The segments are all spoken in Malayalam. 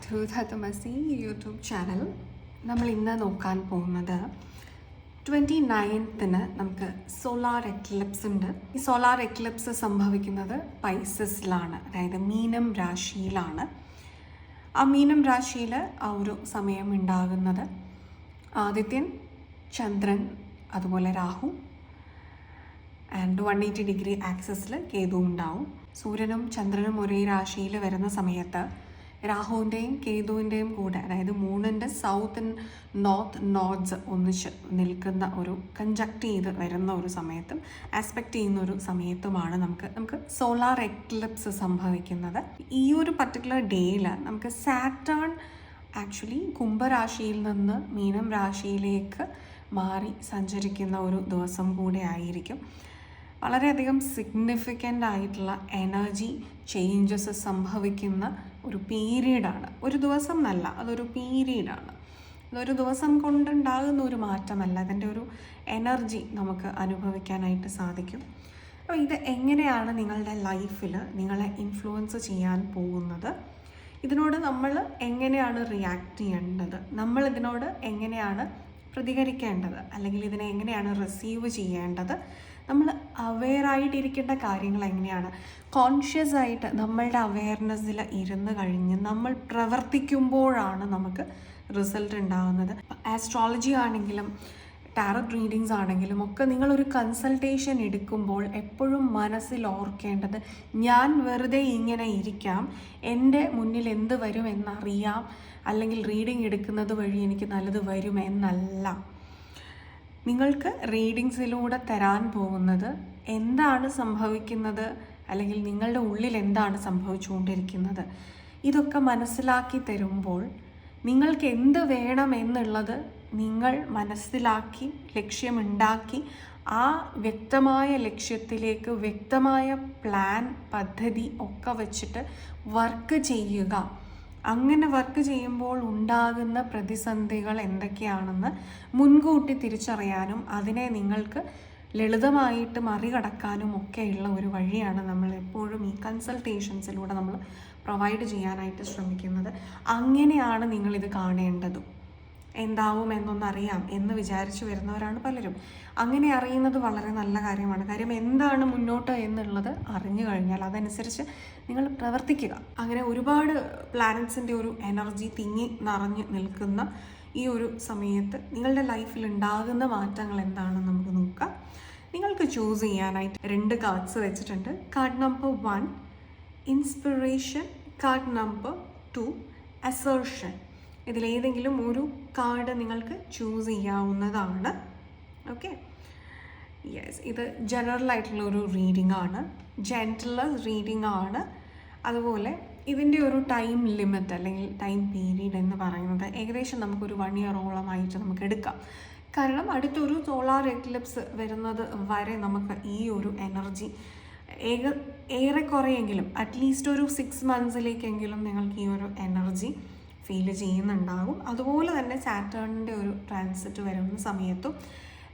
To ധത്തമസി YouTube channel. നമ്മൾ ഇന്ന് നോക്കാൻ പോകുന്നത് 29th നമുക്ക് സോളാർ എക്ലിപ്സ് ഉണ്ട്. ഈ സോളാർ എക്ലിപ്സ് സംഭവിക്കുന്നത് പൈസസിലാണ്, അതായത് മീനം രാശിയിലാണ്. ആ മീനം രാശിയിൽ ആ ഒരു സമയം ഉണ്ടാകുന്നത് ആദിത്യൻ, ചന്ദ്രൻ, അതുപോലെ രാഹു ആൻഡ് 180 ഡിഗ്രി ആക്സസിൽ കേതു ഉണ്ടാവും. സൂര്യനും ചന്ദ്രനും ഒരേ രാശിയിൽ വരുന്ന സമയത്ത് രാഹുവിൻ്റെയും കേതുവിൻ്റെയും കൂടെ, അതായത് മൂണിൻ്റെ സൗത്ത് ആൻഡ് നോർത്ത് നോഡ്സ് ഒന്നിച്ച് നിൽക്കുന്ന ഒരു കൺജക്റ്റ് ചെയ്ത് വരുന്ന ഒരു സമയത്തും ആസ്പെക്റ്റ് ചെയ്യുന്ന ഒരു സമയത്തുമാണ് നമുക്ക് സോളാർ എക്ലിപ്സ് സംഭവിക്കുന്നത്. ഈ ഒരു പർട്ടിക്കുലർ ഡേയിൽ നമുക്ക് സാറ്റേൺ ആക്ച്വലി കുംഭരാശിയിൽ നിന്ന് മീനം രാശിയിലേക്ക് മാറി സഞ്ചരിക്കുന്ന ഒരു ദിവസം കൂടെ ആയിരിക്കും. വളരെയധികം സിഗ്നിഫിക്കൻ്റ് ആയിട്ടുള്ള എനർജി ചേഞ്ചസ് സംഭവിക്കുന്ന ഒരു പീരീഡാണ്. ഒരു ദിവസം എന്നല്ല, അതൊരു പീരീഡാണ്. അതൊരു ദിവസം കൊണ്ടുണ്ടാകുന്ന ഒരു മാറ്റമല്ല, അതിൻ്റെ ഒരു എനർജി നമുക്ക് അനുഭവിക്കാനായിട്ട് സാധിക്കും. അപ്പോൾ ഇത് എങ്ങനെയാണ് നിങ്ങളുടെ ലൈഫിൽ നിങ്ങളെ ഇൻഫ്ലുവൻസ് ചെയ്യാൻ പോകുന്നത്, ഇതിനോട് നമ്മൾ എങ്ങനെയാണ് റിയാക്ട് ചെയ്യേണ്ടത്, നമ്മൾ ഇതിനോട് എങ്ങനെയാണ് പ്രതികരിക്കേണ്ടത്, അല്ലെങ്കിൽ ഇതിനെ എങ്ങനെയാണ് റിസീവ് ചെയ്യേണ്ടത്, നമ്മൾ അവെയറായിട്ടിരിക്കേണ്ട കാര്യങ്ങൾ എങ്ങനെയാണ്, കോൺഷ്യസ് ആയിട്ട് നമ്മളുടെ അവെയർനെസ്സിൽ ഇരുന്ന് കഴിഞ്ഞ് നമ്മൾ പ്രവർത്തിക്കുമ്പോഴാണ് നമുക്ക് റിസൾട്ട് ഉണ്ടാകുന്നത്. ആസ്ട്രോളജി ആണെങ്കിലും ടാറോട്ട് റീഡിങ്സ് ആണെങ്കിലും ഒക്കെ നിങ്ങളൊരു കൺസൾട്ടേഷൻ എടുക്കുമ്പോൾ എപ്പോഴും മനസ്സിൽ ഓർക്കേണ്ടത്, ഞാൻ വെറുതെ ഇങ്ങനെ ഇരിക്കാം, എൻ്റെ മുന്നിൽ എന്ത് വരും എന്നറിയാം, അല്ലെങ്കിൽ റീഡിംഗ് എടുക്കുന്നത് വഴി എനിക്ക് നല്ലത് വരും എന്നല്ല. നിങ്ങൾക്ക് റീഡിങ്സിലൂടെ തരാൻ പോകുന്നത് എന്താണ് സംഭവിക്കുന്നത്, അല്ലെങ്കിൽ നിങ്ങളുടെ ഉള്ളിൽ എന്താണ് സംഭവിച്ചുകൊണ്ടിരിക്കുന്നത്, ഇതൊക്കെ മനസ്സിലാക്കി തരുമ്പോൾ നിങ്ങൾക്ക് എന്ത് വേണം എന്നുള്ളത് നിങ്ങൾ മനസ്സിലാക്കി ലക്ഷ്യമുണ്ടാക്കി ആ വ്യക്തമായ ലക്ഷ്യത്തിലേക്ക് വ്യക്തമായ പ്ലാൻ, പദ്ധതി ഒക്കെ വെച്ചിട്ട് വർക്ക് ചെയ്യുക. അങ്ങനെ വർക്ക് ചെയ്യുമ്പോൾ ഉണ്ടാകുന്ന പ്രതിസന്ധികൾ എന്തൊക്കെയാണെന്ന് മുൻകൂട്ടി തിരിച്ചറിയാനും അതിനെ നിങ്ങൾക്ക് ലളിതമായിട്ട് മറികടക്കാനും ഒക്കെയുള്ള ഒരു വഴിയാണ് നമ്മൾ എപ്പോഴും ഈ കൺസൾട്ടേഷൻസിലൂടെ നമ്മൾ പ്രൊവൈഡ് ചെയ്യാനായിട്ട് ശ്രമിക്കുന്നത്. അങ്ങനെയാണ് നിങ്ങളിത് കാണേണ്ടതും. എന്താവും എന്നൊന്നറിയാം എന്ന് വിചാരിച്ചു വരുന്നവരാണ് പലരും. അങ്ങനെ അറിയുന്നത് വളരെ നല്ല കാര്യമാണ്. കാര്യം എന്താണ് മുന്നോട്ട് എന്നുള്ളത് അറിഞ്ഞു കഴിഞ്ഞാൽ അതനുസരിച്ച് നിങ്ങൾ പ്രവർത്തിക്കുക. അങ്ങനെ ഒരുപാട് പ്ലാനറ്റ്സിൻ്റെ ഒരു എനർജി തിങ്ങി നിറഞ്ഞ് നിൽക്കുന്ന ഈ ഒരു സമയത്ത് നിങ്ങളുടെ ലൈഫിൽ ഉണ്ടാകുന്ന മാറ്റങ്ങൾ എന്താണെന്ന് നമുക്ക് നോക്കാം. നിങ്ങൾക്ക് ചൂസ് ചെയ്യാനായിട്ട് 2 കാർഡ്സ് വെച്ചിട്ടുണ്ട്. Card number 1 inspiration, card number 2 assertion. ഇതിലേതെങ്കിലും ഒരു കാർഡ് നിങ്ങൾക്ക് ചൂസ് ചെയ്യാവുന്നതാണ്. ഓക്കെ, യെസ്, ഇത് ജനറൽ ആയിട്ടുള്ള ഒരു റീഡിംഗ് ആണ്, ജെൻറ്റിലർ റീഡിംഗ് ആണ്. അതുപോലെ ഇതിൻ്റെ ഒരു ടൈം ലിമിറ്റ് അല്ലെങ്കിൽ ടൈം പീരീഡ് എന്ന് പറയുന്നത് ഏകദേശം നമുക്കൊരു 1 ഇയറോളമായിട്ട് നമുക്ക് എടുക്കാം. കാരണം അടുത്തൊരു സോളാർ എക്ലിപ്സ് വരുന്നത് വരെ നമുക്ക് ഈ ഒരു എനർജി ഏറെക്കുറെയെങ്കിലും അറ്റ്ലീസ്റ്റ് ഒരു 6 മന്ത്സിലേക്കെങ്കിലും നിങ്ങൾക്ക് ഈ ഒരു എനർജി ഫീൽ ചെയ്യുന്നുണ്ടാകും. അതുപോലെ തന്നെ സാറ്റേണിൻ്റെ ഒരു ട്രാൻസിറ്റ് വരുന്ന സമയത്തും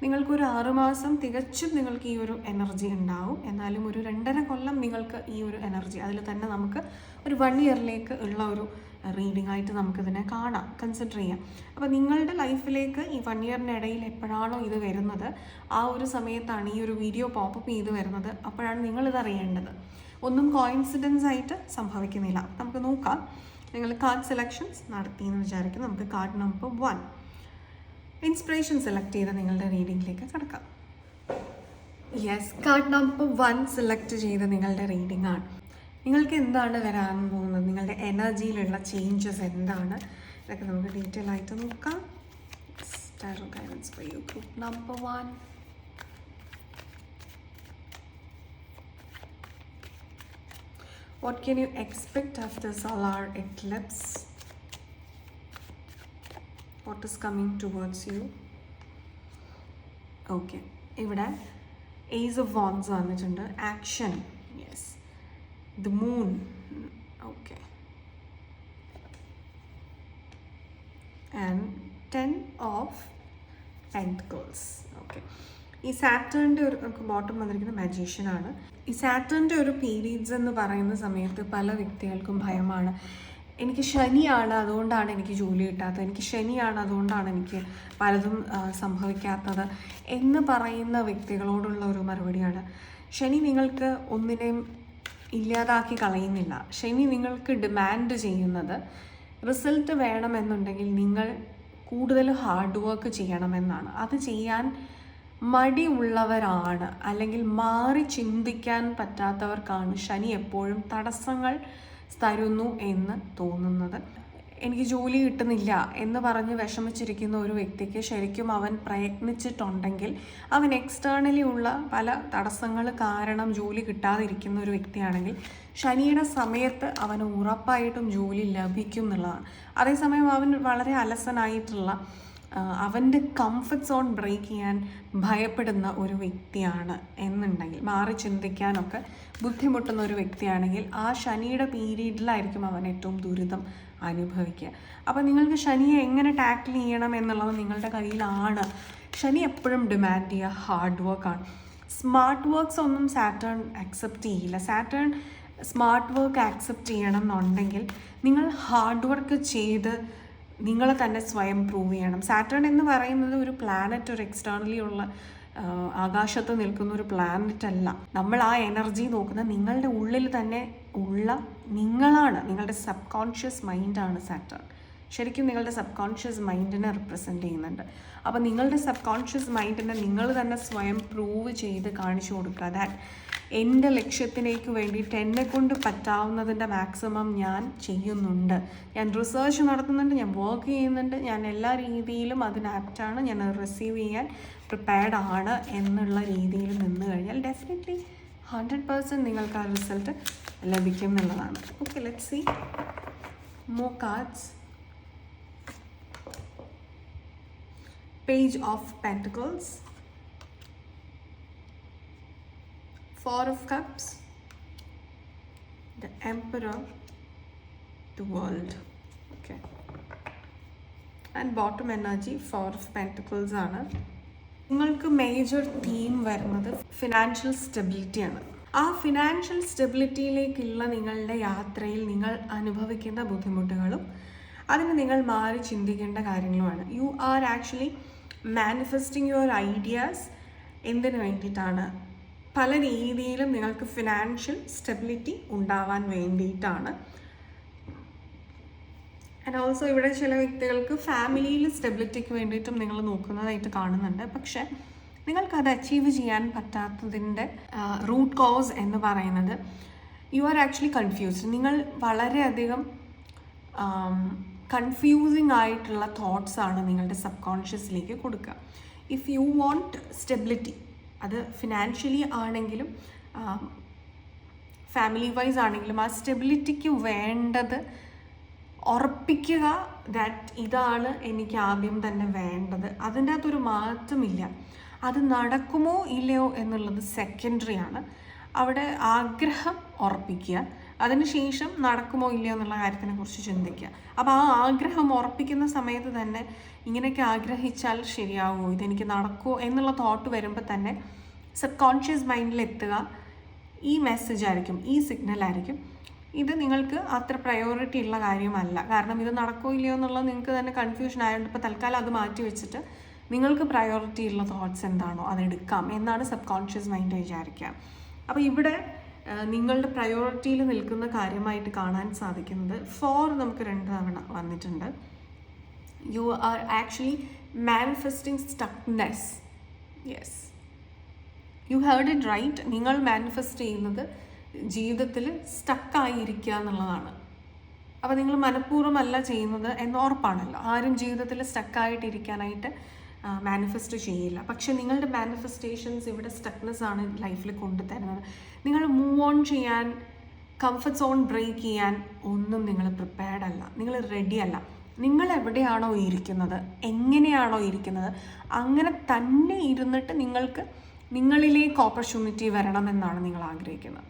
നിങ്ങൾക്കൊരു 6 മാസം തികച്ചും നിങ്ങൾക്ക് ഈ ഒരു എനർജി ഉണ്ടാവും. എന്നാലും ഒരു 2.5 കൊല്ലം നിങ്ങൾക്ക് ഈ ഒരു എനർജി, അതിൽ തന്നെ നമുക്ക് ഒരു 1 ഇയറിലേക്ക് ഉള്ള ഒരു റീഡിംഗ് ആയിട്ട് നമുക്കിതിനെ കാണാം, കൺസിഡർ ചെയ്യാം. അപ്പോൾ നിങ്ങളുടെ ലൈഫിലേക്ക് ഈ 1 ഇയറിനിടയിൽ എപ്പോഴാണോ ഇത് വരുന്നത് ആ ഒരു സമയത്താണ് ഈ ഒരു വീഡിയോ പോപ്പപ്പ് ചെയ്ത് വരുന്നത്. അപ്പോഴാണ് നിങ്ങളിത് അറിയേണ്ടത്. ഒന്നും കോയിൻസിഡൻസ് ആയിട്ട് സംഭവിക്കുന്നില്ല. നമുക്ക് നോക്കാം. നിങ്ങൾ കാർഡ് സെലക്ഷൻസ് നടത്തിയെന്ന് വിചാരിക്കും. നമുക്ക് കാർഡ് നമ്പർ 1 ഇൻസ്പിറേഷൻ സെലക്ട് ചെയ്ത് നിങ്ങളുടെ റീഡിങ്ങിലേക്ക് കിടക്കാം. യെസ്, കാർഡ് നമ്പർ 1 സെലക്ട് ചെയ്ത് നിങ്ങളുടെ റീഡിംഗ് ആണ്. നിങ്ങൾക്ക് എന്താണ് വരാൻ പോകുന്നത്, നിങ്ങളുടെ എനർജിയിലുള്ള ചേഞ്ചസ് എന്താണ്, ഇതൊക്കെ നമുക്ക് ഡീറ്റെയിൽ ആയിട്ട് നോക്കാം. Tarot guidance for you group number 1. What can you expect after solar eclipse? What is coming towards you? Okay, ഇവിടെ Ace of Wands വന്നിട്ടുണ്ട്. Action, yes. The Moon, okay. And 10 of Pentacles, okay. ഈ സാറ്റേണിൻ്റെ ഒരു നമുക്ക് ബോട്ടം വന്നിരിക്കുന്ന മജീഷ്യനാണ്. ഈ സാറ്റേണിൻ്റെ ഒരു പീരീഡ്സ് എന്ന് പറയുന്ന സമയത്ത് പല വ്യക്തികൾക്കും ഭയമാണ്. എനിക്ക് ശനിയാണ്, അതുകൊണ്ടാണ് എനിക്ക് ജോലി കിട്ടാത്തത്, എനിക്ക് ശനിയാണ്, അതുകൊണ്ടാണ് എനിക്ക് പലതും സംഭവിക്കാത്തത് എന്ന് പറയുന്ന വ്യക്തികളോടുള്ള ഒരു മറുപടിയാണ്, ശനി നിങ്ങൾക്ക് ഒന്നിനെയും ഇല്ലാതാക്കി കളയുന്നില്ല. ശനി നിങ്ങൾക്ക് ഡിമാൻഡ് ചെയ്യുന്നത് റിസൾട്ട് വേണമെന്നുണ്ടെങ്കിൽ നിങ്ങൾ കൂടുതൽ ഹാർഡ് വർക്ക് ചെയ്യണമെന്നാണ്. അത് ചെയ്യാൻ മടിയുള്ളവരാണ്, അല്ലെങ്കിൽ മാറി ചിന്തിക്കാൻ പറ്റാത്തവർക്കാണ് ശനി എപ്പോഴും തടസ്സങ്ങൾ തരുന്നു എന്ന് തോന്നുന്നത്. എനിക്ക് ജോലി കിട്ടുന്നില്ല എന്ന് പറഞ്ഞ് വിഷമിച്ചിരിക്കുന്ന ഒരു വ്യക്തിക്ക് ശരിക്കും അവൻ പ്രയത്നിച്ചിട്ടുണ്ടെങ്കിൽ, അവൻ എക്സ്റ്റേണലി ഉള്ള പല തടസ്സങ്ങൾ കാരണം ജോലി കിട്ടാതിരിക്കുന്ന ഒരു വ്യക്തിയാണെങ്കിൽ ശനിയുടെ സമയത്ത് അവന് ഉറപ്പായിട്ടും ജോലി ലഭിക്കും എന്നുള്ളതാണ്. അതേസമയം അവൻ വളരെ അലസനായിട്ടുള്ള, അവൻ്റെ കംഫർട്ട് സോൺ ബ്രേക്ക് ചെയ്യാൻ ഭയപ്പെടുന്ന ഒരു വ്യക്തിയാണ് എന്നുണ്ടെങ്കിൽ, മാറി ചിന്തിക്കാനൊക്കെ ബുദ്ധിമുട്ടുന്ന ഒരു വ്യക്തിയാണെങ്കിൽ, ആ ശനിയുടെ പീരീഡിലായിരിക്കും അവൻ ഏറ്റവും ദുരിതം അനുഭവിക്കുക. അപ്പോൾ നിങ്ങൾക്ക് ശനിയെ എങ്ങനെ ടാക്കിൾ ചെയ്യണം എന്നുള്ളത് നിങ്ങളുടെ കയ്യിലാണ്. ശനി എപ്പോഴും ഡിമാൻഡ് ചെയ്യുക ഹാർഡ് വർക്കാണ്. സ്മാർട്ട് വർക്ക്സ് ഒന്നും സാറ്റേൺ അക്സെപ്റ്റ് ചെയ്യില്ല. സാറ്റേൺ സ്മാർട്ട് വർക്ക് ആക്സെപ്റ്റ് ചെയ്യണം എന്നുണ്ടെങ്കിൽ നിങ്ങൾ ഹാർഡ് വർക്ക് ചെയ്ത് നിങ്ങൾ തന്നെ സ്വയം പ്രൂവ് ചെയ്യണം. സാറ്റേൺ എന്ന് പറയുന്നത് ഒരു പ്ലാനറ്റ്, ഒരു എക്സ്റ്റേണലി ഉള്ള ആകാശത്ത് നിൽക്കുന്ന ഒരു പ്ലാനറ്റ് അല്ല. നമ്മൾ ആ എനർജി നോക്കുന്നത് നിങ്ങളുടെ ഉള്ളിൽ തന്നെ ഉള്ള നിങ്ങളാണ്. നിങ്ങളുടെ സബ് കോൺഷ്യസ് മൈൻഡാണ് സാറ്റേൺ. ശരിക്കും നിങ്ങളുടെ സബ് കോൺഷ്യസ് മൈൻഡിനെ റിപ്രസെൻ്റ് ചെയ്യുന്നുണ്ട്. അപ്പോൾ നിങ്ങളുടെ സബ് കോൺഷ്യസ് മൈൻഡിനെ നിങ്ങൾ തന്നെ സ്വയം പ്രൂവ് ചെയ്ത് കാണിച്ചു കൊടുക്കുക. ദാറ്റ് എൻ്റെ ലക്ഷ്യത്തിലേക്ക് വേണ്ടിയിട്ട് എന്നെ കൊണ്ട് പറ്റാവുന്നതിൻ്റെ മാക്സിമം ഞാൻ ചെയ്യുന്നുണ്ട്, ഞാൻ റിസർച്ച് നടത്തുന്നുണ്ട്, ഞാൻ വർക്ക് ചെയ്യുന്നുണ്ട്, ഞാൻ എല്ലാ രീതിയിലും അതിന് ആപ്റ്റാണ്, ഞാൻ റിസീവ് ചെയ്യാൻ പ്രിപ്പയർഡ് ആണ് എന്നുള്ള രീതിയിൽ നിന്ന് കഴിഞ്ഞാൽ ഡെഫിനറ്റ്ലി 100% നിങ്ങൾക്ക് ആ റിസൾട്ട് ലഭിക്കും എന്നുള്ളതാണ്. Okay, let's see more cards. Page of Pentacles, Four of Cups, the Emperor, the World. Okay, and bottom energy Four of Pentacles ആണ്. നിങ്ങൾക്ക് മേജർ തീം വരുന്നത് ഫിനാൻഷ്യൽ സ്റ്റെബിലിറ്റിയാണ്. ആ ഫിനാൻഷ്യൽ സ്റ്റെബിലിറ്റിയിലേക്കുള്ള നിങ്ങളുടെ യാത്രയിൽ നിങ്ങൾ അനുഭവിക്കുന്ന ബുദ്ധിമുട്ടുകളും അതിന് നിങ്ങൾ മാറി ചിന്തിക്കേണ്ട കാര്യങ്ങളുമാണ്. U are actually manifesting your ideas. എന്തിനു വേണ്ടിയിട്ടാണ്? പല രീതിയിലും നിങ്ങൾക്ക് ഫിനാൻഷ്യൽ സ്റ്റെബിലിറ്റി ഉണ്ടാവാൻ വേണ്ടിയിട്ടാണ്. ആൻഡ് ഓൾസോ ഇവിടെ ചില വ്യക്തികൾക്ക് ഫാമിലിയിൽ സ്റ്റെബിലിറ്റിക്ക് വേണ്ടിയിട്ടും നിങ്ങൾ നോക്കുന്നതായിട്ട് കാണുന്നുണ്ട്. പക്ഷേ നിങ്ങൾക്കത് അച്ചീവ് ചെയ്യാൻ പറ്റാത്തതിൻ്റെ റൂട്ട് കോസ് എന്ന് പറയുന്നത് യു ആർ ആക്ച്വലി കൺഫ്യൂസ്ഡ്. നിങ്ങൾ വളരെയധികം കൺഫ്യൂസിങ് ആയിട്ടുള്ള തോട്ട്സാണ് നിങ്ങളുടെ സബ് കോൺഷ്യസിലേക്ക് കൊടുക്കുക. ഇഫ് യു വോണ്ട് സ്റ്റെബിലിറ്റി, അത് ഫിനാൻഷ്യലി ആണെങ്കിലും ഫാമിലി വൈസ് ആണെങ്കിലും, ആ സ്റ്റെബിലിറ്റിക്ക് വേണ്ടത് ഉറപ്പിക്കുക. ദാറ്റ് ഇതാണ് എനിക്ക് ആദ്യം തന്നെ വേണ്ടത്. അതിൻ്റെ അകത്തൊരു മാറ്റമില്ല. അത് നടക്കുമോ ഇല്ലയോ എന്നുള്ളത് സെക്കൻഡറി ആണ്. അവിടെ ആഗ്രഹം ഉറപ്പിക്കുക, അതിനുശേഷം നടക്കുമോ ഇല്ലയോ എന്നുള്ള കാര്യത്തിനെ കുറിച്ച് ചിന്തിക്കുക. അപ്പോൾ ആ ആഗ്രഹം ഉറപ്പിക്കുന്ന സമയത്ത് തന്നെ ഇങ്ങനെയൊക്കെ ആഗ്രഹിച്ചാൽ ശരിയാവുമോ, ഇതെനിക്ക് നടക്കുമോ എന്നുള്ള തോട്ട് വരുമ്പോൾ തന്നെ സബ് കോൺഷ്യസ് മൈൻഡിൽ എത്തുക ഈ മെസ്സേജ് ആയിരിക്കും, ഈ സിഗ്നൽ ആയിരിക്കും. ഇത് നിങ്ങൾക്ക് അത്ര പ്രയോറിറ്റി ഉള്ള കാര്യമല്ല. കാരണം ഇത് നടക്കുമോ ഇല്ലയോ എന്നുള്ളത് നിങ്ങൾക്ക് തന്നെ കൺഫ്യൂഷൻ ആയതുകൊണ്ട് ഇപ്പോൾ തൽക്കാലം അത് മാറ്റി വെച്ചിട്ട് നിങ്ങൾക്ക് പ്രയോറിറ്റി ഉള്ള തോട്ട്സ് എന്താണോ അതെടുക്കാം എന്നാണ് സബ് കോൺഷ്യസ് മൈൻഡ് വിചാരിക്കുക. അപ്പോൾ ഇവിടെ നിങ്ങളുടെ പ്രയോറിറ്റിയിൽ നിൽക്കുന്ന കാര്യമായിട്ട് കാണാൻ സാധിക്കുന്നത് 4 നമുക്ക് 2 തവണ വന്നിട്ടുണ്ട്. You are actually manifesting stuckness. Yes, you heard it right. നിങ്ങൾ മാനിഫെസ്റ്റ് ചെയ്യുന്നത് ജീവിതത്തിൽ സ്റ്റക്കായിരിക്കുക എന്നുള്ളതാണ്. അപ്പോൾ നിങ്ങൾ മനഃപൂർവ്വമല്ല ചെയ്യുന്നത് എന്ന് ഉറപ്പാണല്ലോ. ആരും ജീവിതത്തിൽ സ്റ്റക്കായിട്ടിരിക്കാനായിട്ട് മാനിഫെസ്റ്റ് ചെയ്യില്ല. പക്ഷെ നിങ്ങളുടെ മാനിഫെസ്റ്റേഷൻസ് ഇവിടെ സ്റ്റക്നെസ് ആണ് ലൈഫിൽ കൊണ്ടുതരുന്നത്. നിങ്ങൾ മൂവ് ഓൺ ചെയ്യാൻ, കംഫർട്ട് സോൺ ബ്രേക്ക് ചെയ്യാൻ ഒന്നും നിങ്ങൾ പ്രിപ്പയർഡ് അല്ല, നിങ്ങൾ റെഡി അല്ല. നിങ്ങൾ എവിടെയാണോ ഇരിക്കുന്നത്, എങ്ങനെയാണോ ഇരിക്കുന്നത്, അങ്ങനെ തന്നെ ഇരുന്നിട്ട് നിങ്ങൾക്ക് നിങ്ങളിലേക്ക് ഓപ്പർച്യൂണിറ്റി വരണമെന്നാണ് നിങ്ങൾ ആഗ്രഹിക്കുന്നത്.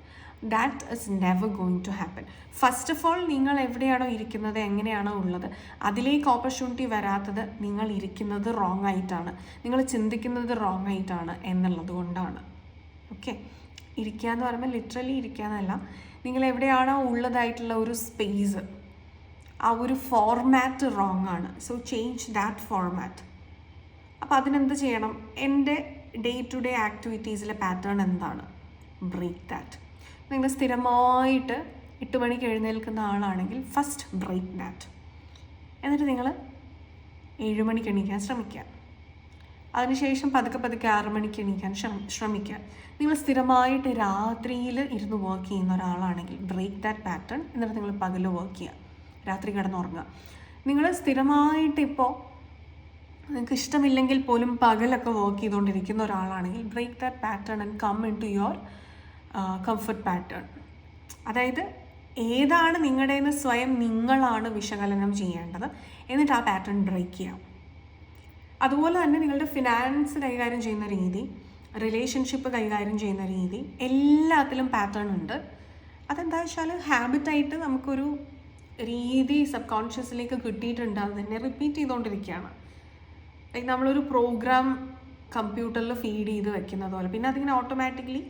That is never going to happen. First of all, നിങ്ങൾ എവിടെയാണോ ഇരിക്കുന്നത്, എങ്ങനെയാണോ ഉള്ളത്, അതിലേക്ക് ഓപ്പർച്യൂണിറ്റി വരാത്തത് നിങ്ങൾ ഇരിക്കുന്നത് റോങ് ആയിട്ടാണ്, നിങ്ങൾ ചിന്തിക്കുന്നത് റോങ് ആയിട്ടാണ് എന്നുള്ളത് കൊണ്ടാണ്. ഓക്കെ, ഇരിക്കുക എന്ന് പറയുമ്പോൾ ലിറ്ററലി ഇരിക്കുക എന്നല്ല, നിങ്ങൾ എവിടെയാണോ ഉള്ളതായിട്ടുള്ള ഒരു സ്പേസ്, ആ ഒരു ഫോർമാറ്റ് റോങ് ആണ്. So change that format. അപ്പോൾ അതിനെന്ത് ചെയ്യണം? എൻ്റെ ഡേ ടു ഡേ ആക്ടിവിറ്റീസിലെ പാറ്റേൺ എന്താണ്? Break that. നിങ്ങൾ സ്ഥിരമായിട്ട് 8 മണിക്ക് എഴുന്നേൽക്കുന്ന ആളാണെങ്കിൽ ഫസ്റ്റ് ബ്രേക്ക് ദാറ്റ്. എന്നിട്ട് നിങ്ങൾ 7 മണിക്ക് എണീക്കാൻ ശ്രമിക്കുക. അതിനുശേഷം പതുക്കെ 6 മണിക്ക് എണീക്കാൻ ശ്രമിക്കുക. നിങ്ങൾ സ്ഥിരമായിട്ട് രാത്രിയിൽ ഇരുന്ന് വർക്ക് ചെയ്യുന്ന ഒരാളാണെങ്കിൽ ബ്രേക്ക് ദാറ്റ് പാറ്റേൺ. എന്നിട്ട് നിങ്ങൾ പകൽ വർക്ക് ചെയ്യുക, രാത്രി കിടന്നുറങ്ങുക. നിങ്ങൾ സ്ഥിരമായിട്ട് ഇപ്പോൾ നിങ്ങൾക്ക് ഇഷ്ടമില്ലെങ്കിൽ പോലും പകലൊക്കെ വർക്ക് ചെയ്തുകൊണ്ടിരിക്കുന്ന ഒരാളാണെങ്കിൽ break that pattern and come into your comfort pattern. അതായത് ഏതാണ് നിങ്ങളുടേന്ന് സ്വയം നിങ്ങളാണ് വിശകലനം ചെയ്യേണ്ടത്, എന്നിട്ട് ആ പാറ്റേൺ ബ്രേക്ക് ചെയ്യാം. അതുപോലെ തന്നെ നിങ്ങളുടെ ഫിനാൻസ് കൈകാര്യം ചെയ്യുന്ന രീതി, റിലേഷൻഷിപ്പ് കൈകാര്യം ചെയ്യുന്ന രീതി, എല്ലാത്തിലും പാറ്റേൺ ഉണ്ട്. അതെന്താ വെച്ചാൽ ഹാബിറ്റായിട്ട് നമുക്കൊരു രീതി സബ് കോൺഷ്യസിലേക്ക് കിട്ടിയിട്ടുണ്ട്. അത് തന്നെ റിപ്പീറ്റ് ചെയ്തുകൊണ്ടിരിക്കുകയാണ്. ലൈക്ക് നമ്മളൊരു പ്രോഗ്രാം കമ്പ്യൂട്ടറിൽ ഫീഡ് ചെയ്ത് വെക്കുന്നത് പോലെ പിന്നെ അതിങ്ങനെ ഓട്ടോമാറ്റിക്കലി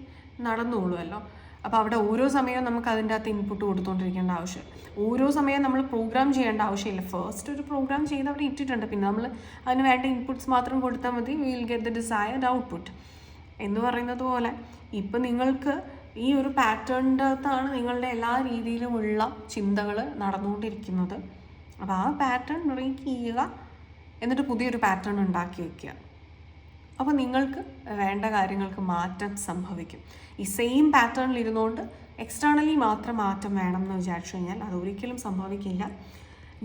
നടന്നുകൊള്ളുമല്ലോ. അപ്പോൾ അവിടെ ഓരോ സമയവും നമുക്ക് അതിൻ്റെ അകത്ത് ഇൻപുട്ട് കൊടുത്തുകൊണ്ടിരിക്കേണ്ട ആവശ്യം, ഓരോ സമയം നമ്മൾ പ്രോഗ്രാം ചെയ്യേണ്ട ആവശ്യമില്ല. ഫസ്റ്റ് ഒരു പ്രോഗ്രാം ചെയ്ത് അവിടെ ഇട്ടിട്ടുണ്ട്, പിന്നെ നമ്മൾ അതിന് വേണ്ട ഇൻപുട്സ് മാത്രം കൊടുത്താൽ മതി. We will get the desired output എന്ന് പറയുന്നത് പോലെ ഇപ്പം നിങ്ങൾക്ക് ഈ ഒരു പാറ്റേണിൻ്റെ അകത്താണ് നിങ്ങളുടെ എല്ലാ രീതിയിലുമുള്ള ചിന്തകൾ നടന്നുകൊണ്ടിരിക്കുന്നത്. അപ്പോൾ ആ പാറ്റേൺ ബ്രേക്ക് ചെയ്യുക, എന്നിട്ട് പുതിയൊരു പാറ്റേൺ ഉണ്ടാക്കി വയ്ക്കുക. അപ്പോൾ നിങ്ങൾക്ക് വേണ്ട കാര്യങ്ങൾക്ക് മാറ്റം സംഭവിക്കും. ഈ സെയിം പാറ്റേണിൽ ഇരുന്നുകൊണ്ട് എക്സ്റ്റേണലി മാത്രം മാറ്റം വേണം എന്ന് വിചാരിച്ചു കഴിഞ്ഞാൽ അതൊരിക്കലും സംഭവിക്കില്ല.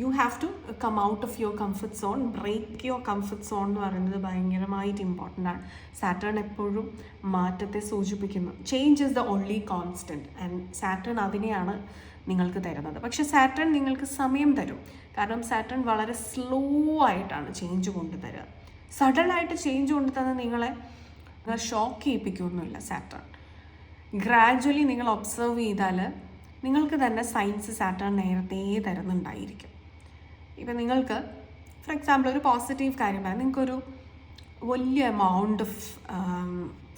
You have to come out of your comfort zone. Break your comfort zone എന്ന് പറയുന്നത് ഭയങ്കരമായിട്ട് ഇമ്പോർട്ടൻ്റ് ആണ്. സാറ്റേൺ എപ്പോഴും മാറ്റത്തെ സൂചിപ്പിക്കുന്നു. Change is the only constant and Saturn അതിനെയാണ് നിങ്ങൾക്ക് തരുന്നത്. പക്ഷേ സാറ്റേൺ നിങ്ങൾക്ക് സമയം തരും. കാരണം സാറ്റേൺ വളരെ സ്ലോ ആയിട്ടാണ് ചേഞ്ച് കൊണ്ടുതരിക. സഡനായിട്ട് ചേഞ്ച് കൊണ്ടുതന്ന് നിങ്ങളെ ഷോക്ക് ചെയ്യിപ്പിക്കുകയൊന്നുമില്ല സാറ്റേൺ. ഗ്രാജ്വലി നിങ്ങൾ ഒബ്സർവ് ചെയ്താൽ നിങ്ങൾക്ക് തന്നെ സയൻസ് സാറ്റേൺ നേരത്തെ തരുന്നുണ്ടായിരിക്കും. ഇപ്പം നിങ്ങൾക്ക് ഫോർ എക്സാമ്പിൾ ഒരു പോസിറ്റീവ് കാര്യം പറയാം, നിങ്ങൾക്കൊരു വലിയ എമൗണ്ട് ഓഫ്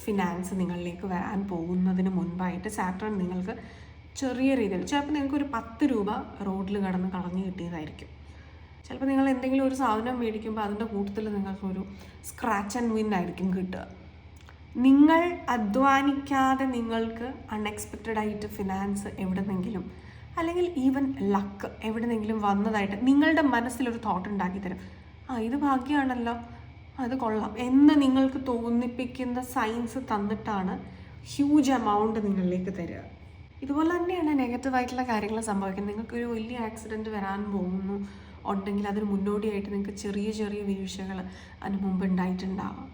ഫിനാൻസ് നിങ്ങളിലേക്ക് വരാൻ പോകുന്നതിന് മുൻപായിട്ട് സാറ്റേൺ നിങ്ങൾക്ക് ചെറിയ രീതിയിൽ ചിലപ്പോൾ നിങ്ങൾക്കൊരു 10 രൂപ റോഡിൽ കിടന്ന് കളഞ്ഞു കിട്ടിയതായിരിക്കും. ചിലപ്പോൾ നിങ്ങൾ എന്തെങ്കിലും ഒരു സാധനം മേടിക്കുമ്പോൾ അതിൻ്റെ കൂട്ടത്തിൽ നിങ്ങൾക്കൊരു സ്ക്രാച്ച് ആൻഡ് വിൻ ആയിരിക്കും കിട്ടുക. നിങ്ങൾ അധ്വാനിക്കാതെ നിങ്ങൾക്ക് അൺഎക്സ്പെക്റ്റഡ് ആയിട്ട് ഫിനാൻസ് എവിടെന്നെങ്കിലും അല്ലെങ്കിൽ ഈവൻ ലക്ക് എവിടെന്നെങ്കിലും വന്നതായിട്ട് നിങ്ങളുടെ മനസ്സിലൊരു തോട്ട് ഉണ്ടാക്കി തരും. ഇത് ഭാഗ്യമാണല്ലോ, അത് കൊള്ളാം എന്ന് നിങ്ങൾക്ക് തോന്നിപ്പിക്കുന്ന സയൻസ് തന്നിട്ടാണ് ഹ്യൂജ് എമൗണ്ട് നിങ്ങളിലേക്ക് തരിക. ഇതുപോലെ തന്നെയാണ് നെഗറ്റീവായിട്ടുള്ള കാര്യങ്ങൾ സംഭവിക്കുന്നത്. നിങ്ങൾക്കൊരു വലിയ ആക്സിഡൻറ്റ് വരാൻ പോകുന്നു ഉണ്ടെങ്കിൽ അതിന് മുന്നോടിയായിട്ട് നിങ്ങൾക്ക് ചെറിയ ചെറിയ വീഴ്ചകൾ അതിന് മുമ്പ് ഉണ്ടായിട്ടുണ്ടാവാം.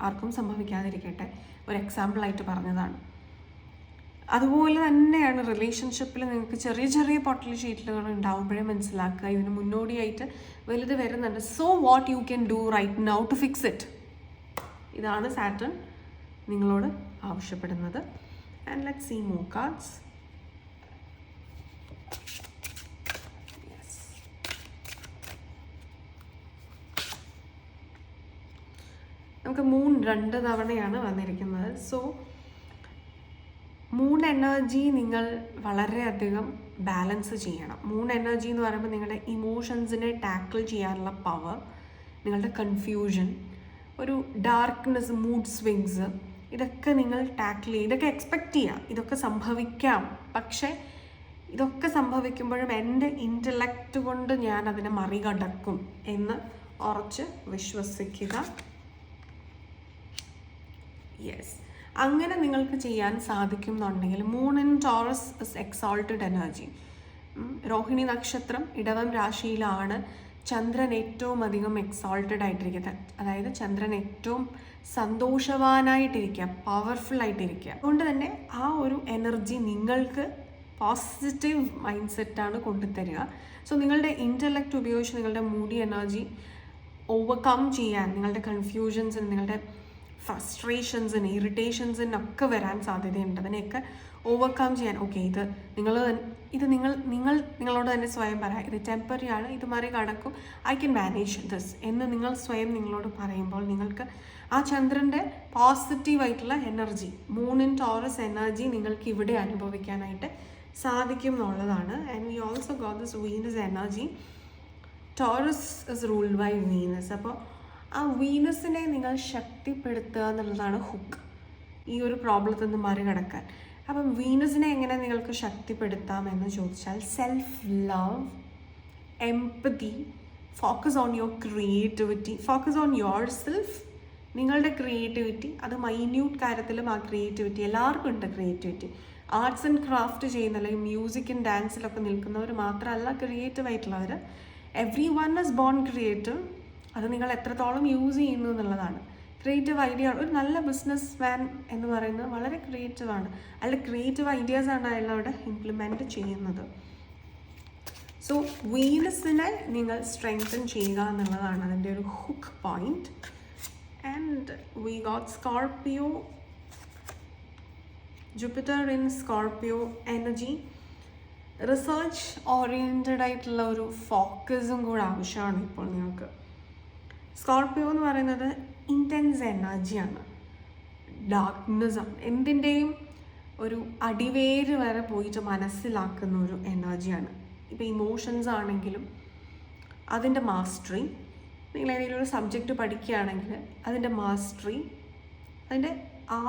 ആർക്കും സംഭവിക്കാതിരിക്കട്ടെ, ഒരു എക്സാമ്പിളായിട്ട് പറഞ്ഞതാണ്. അതുപോലെ തന്നെയാണ് റിലേഷൻഷിപ്പിൽ നിങ്ങൾക്ക് ചെറിയ ചെറിയ പൊട്ടൽ ഷീറ്റുകൾ ഉണ്ടാവുമ്പോഴേ മനസ്സിലാക്കുക ഇതിന് മുന്നോടിയായിട്ട് വലുത് വരുന്നുണ്ട്. So what you can do right now to fix it. ഇതാണ് സാറ്റേൺ നിങ്ങളോട് ആവശ്യപ്പെടുന്നത്. And let's see more cards. നമുക്ക് മൂൺ 2 തവണയാണ് വന്നിരിക്കുന്നത്. സോ മൂൺ എനർജി നിങ്ങൾ വളരെയധികം ബാലൻസ് ചെയ്യണം. മൂൺ എനർജി എന്ന് പറയുമ്പോൾ നിങ്ങളുടെ ഇമോഷൻസിനെ ടാക്കിൾ ചെയ്യാനുള്ള പവർ, നിങ്ങളുടെ കൺഫ്യൂഷൻ, ഒരു ഡാർക്ക്നെസ്, മൂഡ് സ്വിങ്സ്, ഇതൊക്കെ നിങ്ങൾ ടാക്കിൾ ചെയ്യുക. ഇതൊക്കെ എക്സ്പെക്റ്റ് ചെയ്യാം, ഇതൊക്കെ സംഭവിക്കാം. പക്ഷേ ഇതൊക്കെ സംഭവിക്കുമ്പോഴും എൻ്റെ ഇൻ്റലക്റ്റ് കൊണ്ട് ഞാൻ അതിനെ മറികടക്കും എന്ന് ഉറച്ച് വിശ്വസിക്കുക. യെസ്, അങ്ങനെ നിങ്ങൾക്ക് ചെയ്യാൻ സാധിക്കും എന്നുണ്ടെങ്കിൽ moon in Taurus is exalted energy. Rohini നക്ഷത്രം ഇടവം രാശിയിലാണ് ചന്ദ്രൻ ഏറ്റവും അധികം എക്സോൾട്ടഡ് ആയിട്ടിരിക്കുന്നത്. അതായത് ചന്ദ്രൻ ഏറ്റവും സന്തോഷവാനായിട്ടിരിക്കുക, പവർഫുൾ ആയിട്ടിരിക്കുക. അതുകൊണ്ട് തന്നെ ആ ഒരു എനർജി നിങ്ങൾക്ക് പോസിറ്റീവ് മൈൻഡ് സെറ്റാണ് കൊണ്ടുതരിക. സോ നിങ്ങളുടെ ഇൻ്റലക്റ്റ് ഉപയോഗിച്ച് നിങ്ങളുടെ മൂഡി എനർജി ഓവർകം ചെയ്യാൻ, നിങ്ങളുടെ കൺഫ്യൂഷൻസിന്, നിങ്ങളുടെ ഫ്രസ്ട്രേഷൻസിന്, ഇറിറ്റേഷൻസിനൊക്കെ വരാൻ സാധ്യതയുണ്ട്. അതിനെയൊക്കെ ഓവർകം ചെയ്യാൻ നിങ്ങളോട് തന്നെ സ്വയം പറയാം, ഇത് ടെമ്പററി ആണ്, ഇത് മറികടക്കും, ഐ ക്യാൻ മാനേജ് ദിസ് എന്ന് നിങ്ങൾ സ്വയം നിങ്ങളോട് പറയുമ്പോൾ നിങ്ങൾക്ക് ആ ചന്ദ്രൻ്റെ പോസിറ്റീവായിട്ടുള്ള energy, moon in Taurus energy നിങ്ങൾക്ക് ഇവിടെ അനുഭവിക്കാനായിട്ട് സാധിക്കും എന്നുള്ളതാണ്. And we also got this Venus energy. Taurus is ruled by Venus. അപ്പോൾ ആ വീനസിനെ നിങ്ങൾ ശക്തിപ്പെടുത്തുക എന്നുള്ളതാണ് ഹുക്ക്, ഈ ഒരു പ്രോബ്ലത്തിൽ നിന്ന് മറികടക്കാൻ. അപ്പം വീനസിനെ എങ്ങനെ നിങ്ങൾക്ക് ശക്തിപ്പെടുത്താം എന്ന് ചോദിച്ചാൽ self love, empathy, focus on your creativity, focus on your self. നിങ്ങളുടെ ക്രിയേറ്റിവിറ്റി, അത് മൈന്യൂട്ട് കാര്യത്തിലും ആ ക്രിയേറ്റിവിറ്റി, എല്ലാവർക്കും ഉണ്ട് ക്രിയേറ്റിവിറ്റി. ആർട്സ് ആൻഡ് ക്രാഫ്റ്റ് ചെയ്യുന്ന, അല്ലെങ്കിൽ മ്യൂസിക് ആൻഡ് ഡാൻസിലൊക്കെ നിൽക്കുന്നവർ മാത്രമല്ല ക്രിയേറ്റീവ് ആയിട്ടുള്ളവർ. Every one is born creative. അത് നിങ്ങൾ എത്രത്തോളം യൂസ് ചെയ്യുന്നു എന്നുള്ളതാണ്. ക്രിയേറ്റീവ് ഐഡിയ, ഒരു നല്ല ബിസിനസ് മാൻ എന്ന് പറയുന്നത് വളരെ ക്രിയേറ്റീവാണ്. അല്ല, ക്രിയേറ്റീവ് ഐഡിയാസാണ് അയാൾ അവിടെ ഇംപ്ലിമെൻറ്റ് ചെയ്യുന്നത്. സോ വീനസിനെ നിങ്ങൾ സ്ട്രെങ്തൻ ചെയ്യുക എന്നുള്ളതാണ് അതിൻ്റെ ഒരു hook point. And we got Scorpio, Jupiter in Scorpio energy. Research oriented ആയിട്ടുള്ള ഒരു ഫോക്കസും കൂടെ ആവശ്യമാണ് ഇപ്പോൾ നിങ്ങൾക്ക്. സ്കോർപിയോ എന്ന് പറയുന്നത് ഇൻറ്റൻസ് എനർജിയാണ്, ഡാർക്ക്നെസ്സാണ്, എന്തിൻ്റെയും ഒരു അടിവേര് വരെ പോയിട്ട് മനസ്സിലാക്കുന്ന ഒരു എനർജിയാണ്. ഇപ്പോൾ ഇമോഷൻസ് ആണെങ്കിലും അതിൻ്റെ മാസ്റ്ററി, നിങ്ങൾ ഏതെങ്കിലും ഒരു സബ്ജക്റ്റ് പഠിക്കുകയാണെങ്കിൽ അതിൻ്റെ മാസ്റ്ററി, അതിൻ്റെ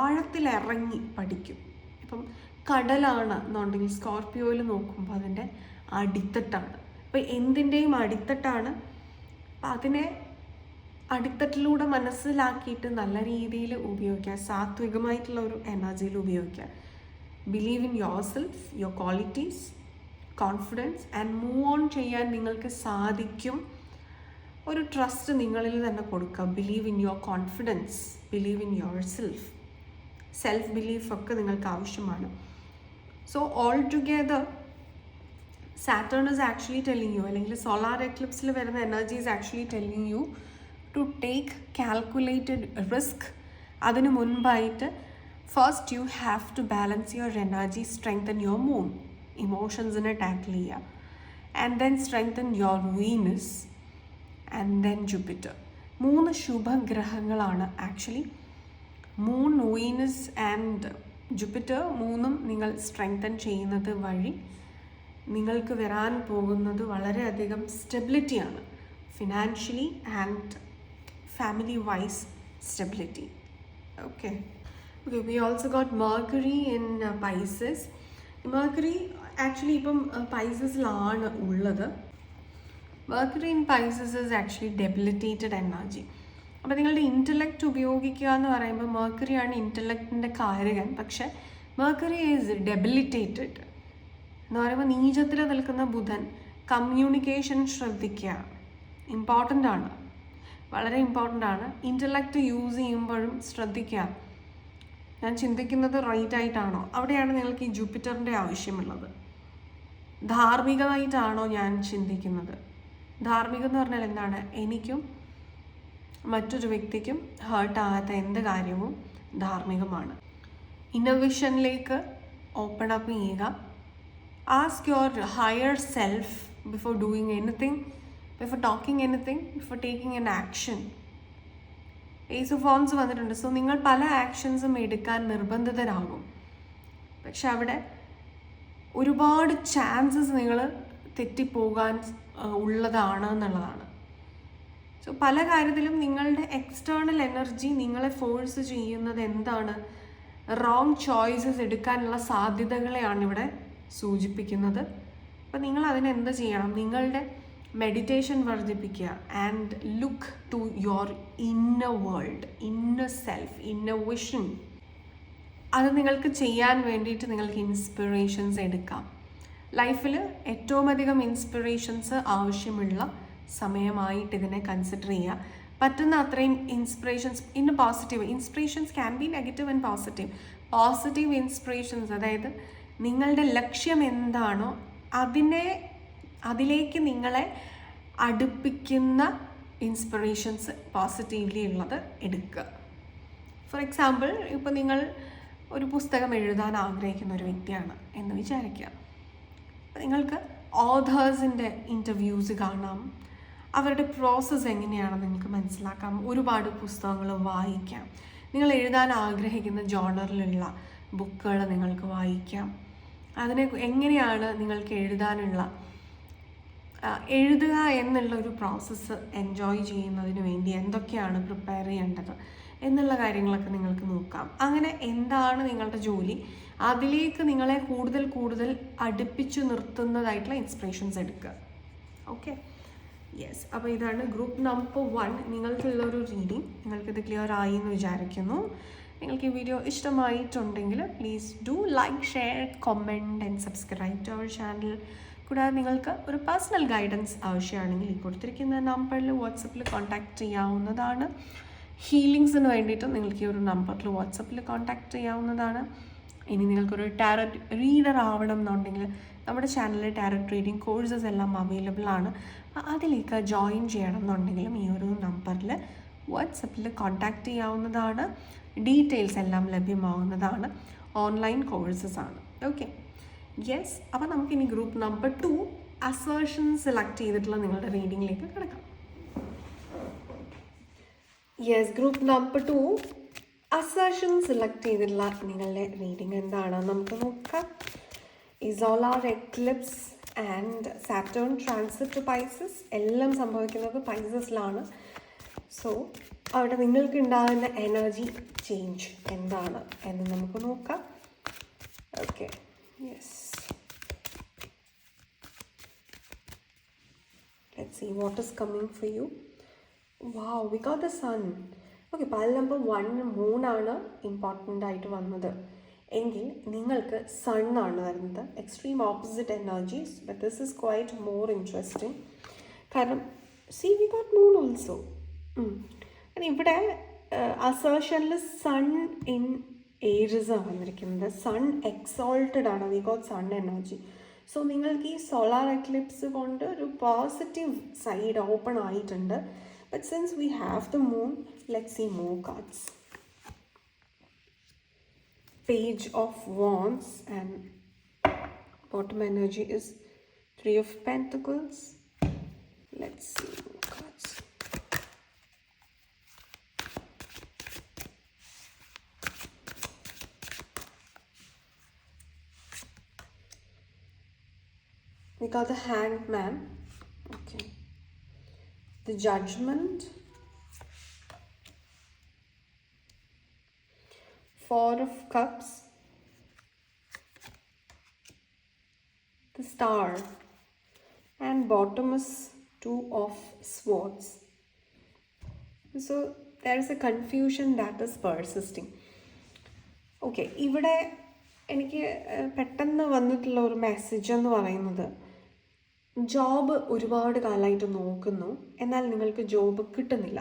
ആഴത്തിലിറങ്ങി പഠിക്കും. ഇപ്പം കടലാണ് എന്നുണ്ടെങ്കിൽ സ്കോർപിയോയിൽ നോക്കുമ്പോൾ അതിൻ്റെ അടിത്തട്ടാണ്. അപ്പോൾ എന്തിൻ്റെയും അടിത്തട്ടാണ്. അപ്പം അതിനെ അടിത്തട്ടിലൂടെ മനസ്സിലാക്കിയിട്ട് നല്ല രീതിയിൽ ഉപയോഗിക്കുക, സാത്വികമായിട്ടുള്ള ഒരു എനർജിയിൽ ഉപയോഗിക്കുക. Believe in yourself, your qualities, confidence and move on ചെയ്യാൻ നിങ്ങൾക്ക് സാധിക്കും. ഒരു ട്രസ്റ്റ് നിങ്ങളിൽ തന്നെ കൊടുക്കുക. Believe in your confidence, believe in yourself, self belief ഒക്കെ നിങ്ങൾക്ക് ആവശ്യമാണ്. So all together Saturn is actually telling you, അല്ലെങ്കിൽ സോളാർ എക്ലിപ്സിൽ വരുന്ന energy is actually telling you to take calculated risk. അതിന് മുൻപായിട്ട് first you have to balance your energy, strengthen your Moon, ഇമോഷൻസിനെ ടാക്കിൾ ചെയ്യുക. And then strengthen your Venus and then Jupiter. 3 ശുഭഗ്രഹങ്ങളാണ് actually. Moon, Venus and Jupiter, 3ഉം നിങ്ങൾ സ്ട്രെങ്തൻ ചെയ്യുന്നത് വഴി നിങ്ങൾക്ക് വരാൻ പോകുന്നത് വളരെയധികം സ്റ്റെബിലിറ്റിയാണ്. Financially and family wise stability. Okay, we also got Mercury in Pisces. Mercury actually ഇപ്പം പൈസസിലാണ് ഉള്ളത്. Mercury in Pisces is actually debilitated energy. അപ്പോൾ നിങ്ങളുടെ ഇൻ്റലക്റ്റ് ഉപയോഗിക്കുക എന്ന് പറയുമ്പോൾ മെർക്കുറിയാണ് ഇൻ്റലക്റ്റിൻ്റെ കാരകൻ. പക്ഷെ മെർക്കുറി ഈസ് ഡെബിലിറ്റേറ്റഡ് എന്ന് പറയുമ്പോൾ നീചത്തിൽ നിൽക്കുന്ന ബുധൻ കമ്മ്യൂണിക്കേഷൻ ശ്രദ്ധിക്കുക, ഇമ്പോർട്ടൻ്റ് ആണ്, വളരെ ഇമ്പോർട്ടൻ്റ് ആണ്. ഇൻ്റലക്റ്റ് യൂസ് ചെയ്യുമ്പോഴും ശ്രദ്ധിക്കുക, ഞാൻ ചിന്തിക്കുന്നത് റൈറ്റ് ആയിട്ടാണോ, അവിടെയാണ് നിങ്ങൾക്ക് ഈ ജൂപ്പിറ്ററിൻ്റെ ആവശ്യമുള്ളത്. ധാർമ്മികമായിട്ടാണോ ഞാൻ ചിന്തിക്കുന്നത്? ധാർമ്മികം എന്ന് പറഞ്ഞാൽ എന്താണ്? എനിക്കും മറ്റൊരു വ്യക്തിക്കും ഹേർട്ടാകാത്ത എന്ത് കാര്യവും ധാർമ്മികമാണ്. ഇന്നോവേഷനിലേക്ക് ഓപ്പൺ അപ്പ് ചെയ്യുക. Ask your higher self before doing anything, before talking anything, before taking an action. Ace of ഫോൺസ് വന്നിട്ടുണ്ട്. സോ നിങ്ങൾ പല ആക്ഷൻസും എടുക്കാൻ നിർബന്ധിതരാകും. പക്ഷെ അവിടെ ഒരുപാട് ചാൻസസ് നിങ്ങൾ തെറ്റിപ്പോകാൻ ഉള്ളതാണ് എന്നുള്ളതാണ്. സോ പല കാര്യത്തിലും നിങ്ങളുടെ എക്സ്റ്റേണൽ എനർജി നിങ്ങളെ ഫോഴ്സ് ചെയ്യുന്നത് എന്താണ്? റോങ് ചോയ്സസ് എടുക്കാനുള്ള സാധ്യതകളെയാണ് ഇവിടെ സൂചിപ്പിക്കുന്നത്. അപ്പോൾ നിങ്ങൾ അതിനെന്ത് ചെയ്യണം? നിങ്ങളുടെ മെഡിറ്റേഷൻ വർദ്ധിപ്പിക്കുക and look to your inner world, inner self, inner vision. അത് നിങ്ങൾക്ക് ചെയ്യാൻ വേണ്ടിയിട്ട് നിങ്ങൾക്ക് ഇൻസ്പിറേഷൻസ് എടുക്കാം. ലൈഫിൽ ഏറ്റവും അധികം ഇൻസ്പിറേഷൻസ് ആവശ്യമുള്ള സമയമായിട്ട് ഇതിനെ കൺസിഡർ ചെയ്യുക. പറ്റുന്ന അത്രയും inspirations in positive. Inspirations can be negative and positive. Positive inspirations, അതായത് നിങ്ങളുടെ ലക്ഷ്യം എന്താണോ അതിലേക്ക് നിങ്ങളെ അടുപ്പിക്കുന്ന ഇൻസ്പിറേഷൻസ് പോസിറ്റീവ്ലി ഉള്ളത് എടുക്കുക. ഫോർ എക്സാമ്പിൾ, ഇപ്പോൾ നിങ്ങൾ ഒരു പുസ്തകം എഴുതാൻ ആഗ്രഹിക്കുന്ന ഒരു വ്യക്തിയാണ് എന്ന് വിചാരിക്കുക. അപ്പോൾ നിങ്ങൾക്ക് ഓഥേഴ്സിൻ്റെ ഇൻ്റർവ്യൂസ് കാണാം, അവരുടെ പ്രോസസ്സ് എങ്ങനെയാണെന്ന് നിങ്ങൾക്ക് മനസ്സിലാക്കാം. ഒരുപാട് പുസ്തകങ്ങൾ വായിക്കാം. നിങ്ങൾ എഴുതാൻ ആഗ്രഹിക്കുന്ന ജോണറിലുള്ള ബുക്കുകൾ നിങ്ങൾക്ക് വായിക്കാം. അതിനെ എങ്ങനെയാണ് നിങ്ങൾക്ക് എഴുതുക എന്നുള്ള ഒരു പ്രോസസ്സ് എൻജോയ് ചെയ്യുന്നതിന് വേണ്ടി എന്തൊക്കെയാണ് പ്രിപ്പയർ ചെയ്യേണ്ടത് എന്നുള്ള കാര്യങ്ങളൊക്കെ നിങ്ങൾക്ക് നോക്കാം. അങ്ങനെ എന്താണ് നിങ്ങളുടെ ജോലി, അതിലേക്ക് നിങ്ങളെ കൂടുതൽ അടുപ്പിച്ചു നിർത്തുന്നതായിട്ടുള്ള ഇൻസ്പിറേഷൻസ് എടുക്കുക. Okay, yes. അപ്പോൾ ഇതാണ് ഗ്രൂപ്പ് നമ്പർ 1 നിങ്ങൾക്കുള്ളൊരു റീഡിങ്. നിങ്ങൾക്കിത് ക്ലിയർ ആയി എന്ന് വിചാരിക്കുന്നു. നിങ്ങൾക്ക് ഈ വീഡിയോ ഇഷ്ടമായിട്ടുണ്ടെങ്കിൽ please do like, share, comment and subscribe to our channel. കൂടാതെ നിങ്ങൾക്ക് ഒരു പേഴ്സണൽ ഗൈഡൻസ് ആവശ്യമാണെങ്കിൽ ഈ കൊടുത്തിരിക്കുന്ന നമ്പറിൽ വാട്സപ്പിൽ കോൺടാക്റ്റ് ചെയ്യാവുന്നതാണ്. ഹീലിങ്സിന് വേണ്ടിയിട്ട് നിങ്ങൾക്ക് ഈ ഒരു നമ്പറിൽ വാട്സപ്പിൽ കോൺടാക്റ്റ് ചെയ്യാവുന്നതാണ്. ഇനി നിങ്ങൾക്കൊരു ടാരറ്റ് റീഡർ ആവണം എന്നുണ്ടെങ്കിൽ നമ്മുടെ ചാനലിൽ ടാരറ്റ് റീഡിങ് കോഴ്സസ് എല്ലാം അവൈലബിൾ ആണ്. അതിലേക്ക് ജോയിൻ ചെയ്യണം എന്നുണ്ടെങ്കിലും ഈ ഒരു നമ്പറിൽ വാട്സപ്പിൽ കോൺടാക്റ്റ് ചെയ്യാവുന്നതാണ്. ഡീറ്റെയിൽസ് എല്ലാം ലഭ്യമാവുന്നതാണ്. ഓൺലൈൻ കോഴ്സസ് ആണ്. Okay, yes. അപ്പോൾ നമുക്കിനി ഗ്രൂപ്പ് നമ്പർ 2 അസേർഷൻ സെലക്ട് ചെയ്തിട്ടുള്ള നിങ്ങളുടെ റീഡിങ്ങിലേക്ക് കിടക്കാം. Yes, group number 2 assertion select ചെയ്തിട്ടുള്ള നിങ്ങളുടെ റീഡിങ് എന്താണെന്ന് നമുക്ക് നോക്കാം. ഈ solar eclipse and Saturn transit to Pisces എല്ലാം സംഭവിക്കുന്നത് പൈസസിലാണ്. സോ അവിടെ നിങ്ങൾക്ക് ഉണ്ടാകുന്ന എനർജി ചേഞ്ച് എന്താണ് എന്ന് നമുക്ക് നോക്കാം. Okay, yes. Let's see what is coming for you. Wow, we got the Sun. Okay, pile number 1 മൂണാണ് ഇമ്പോർട്ടൻ്റ് ആയിട്ട് വന്നത് എങ്കിൽ നിങ്ങൾക്ക് സൺ ആണ് വരുന്നത്. Extreme opposite energies, but this is quite more interesting. കാരണം വി ഗോട്ട് മൂൺ ഓൾസോ. ഇവിടെ അസേർഷനിൽ സൺ ഇൻ ഏരിയസാണ് വന്നിരിക്കുന്നത്. സൺ എക്സോൾട്ടഡ് ആണ്. We got Sun energy. So നിങ്ങൾക്ക് ഈ സോളാർ എക്ലിപ്സ് കൊണ്ട് ഒരു പോസിറ്റീവ് സൈഡ് ഓപ്പൺ ആയിട്ടുണ്ട്. But since we have the moon, let's see more cards. Page of Wands and bottom energy is 3 of Pentacles. Let's see more cards. We got the Hanged Man. Okay. The Judgment. 4 of Cups, the Star, and bottom is 2 of Swords. So there is a confusion that is persisting. Okay, ഇവിടെ എനിക്ക് പെട്ടെന്ന് വന്നിട്ടുള്ള ഒരു മെസ്സേജ് എന്ന് പറയുന്നത്, ജോബ് ഒരുപാട് കാലമായിട്ട് നോക്കുന്നു, എന്നാൽ നിങ്ങൾക്ക് ജോബ് കിട്ടുന്നില്ല.